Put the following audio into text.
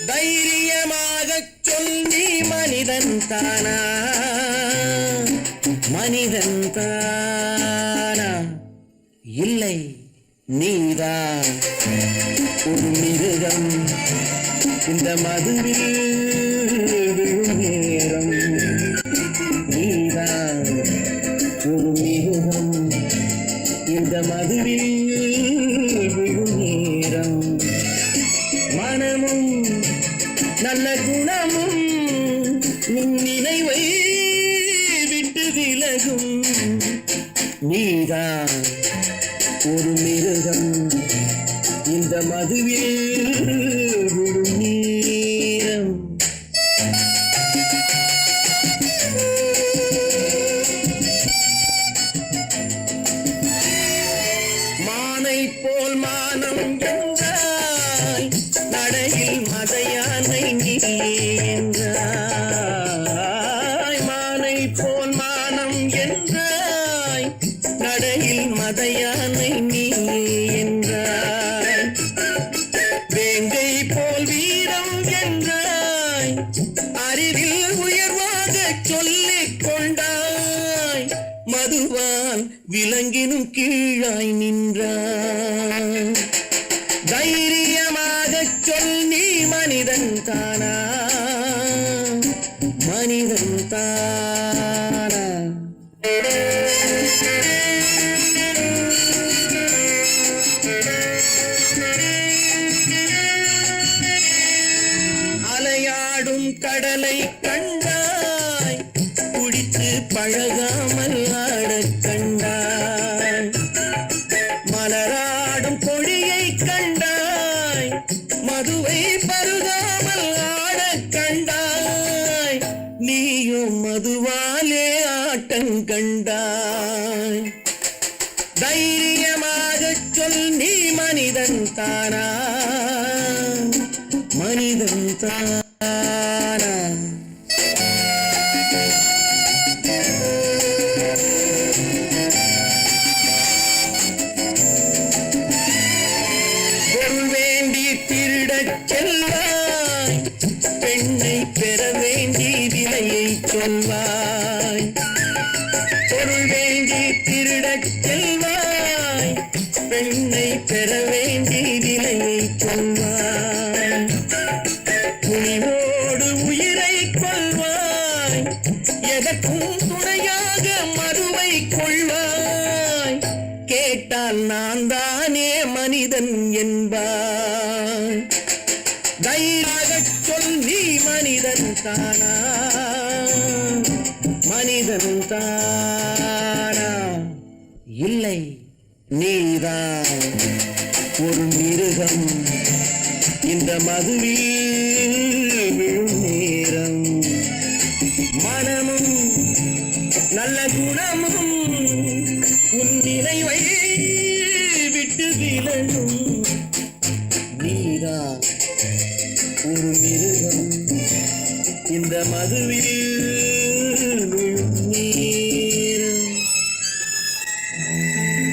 தைரியமாகச் சொல் நீ மனிதன் தானா, மனிதன் தானா? இல்லை, நீதான் ஒரு மிருகம். இந்த மதுவில் விழும் நேரம் நீதான் ஒரு மிருகம். இந்த மதுவில் விழும் நேரம் மனமும் நல்ல குணமும் உன் நினைவை விட்டு விலகும். நீதான் ஒரு மிருகம். இந்த மதுவில் விழும் நேரம் மானை போல் மானம் என்றாய், நடையில் மதையானை நீ என்றாய். மானை போல் மானம் என்றாய், நடையில் மதையானை நீ என்றாய். வேங்கை போல் வீரம் என்றாய், அறிவில் உயர்வாக சொல்லிக் கொண்டாய். மதுவால் விலங்கினும் கீழாய் நின்றாய். தைரியமாகச் சொல் நீ மனிதன் தானா, மனிதன் தானா? அலையாடும் கடலை கண்டாய், குடித்து பழகாமல் ஆடக் கண்டாய். மலராடும் கொடியை கண்டாய், மதுவை பருகாமல் ஆடக் கண்டாய். நீயும் மதுவாலே ஆட்டங்கண்டாய். தைரியமாகச் சொல் நீ மனிதன் தானா, மனிதன் தானா? பொருள் வேண்டி திருடச் செல்வாய், பெண்ணை பெற வேண்டி விலையை சொல்வாய். பொருள் வேண்டி திருடச் செல்வாய், பெண்ணை பெற வேண்டி விலையை சொல்வாய். துணிவோடு உயிரை கொள்வாய், எதற்கும் துணையாக மறுவை கொள்வாய். கேட்டால் நான் தானே மனிதன் என்பாய். தைரியமாகச் சொல் நீ மனிதன் தானா, மனிதன் தானா? இல்லை, நீதான் ஒரு மிருகம். இந்த மதுவில் விழும் நேரம் மனமும் நல்ல குணமும் உன் நினைவை விட்டு விலகும். நீதான் ஒரு மிருகம். இந்த மதுவில்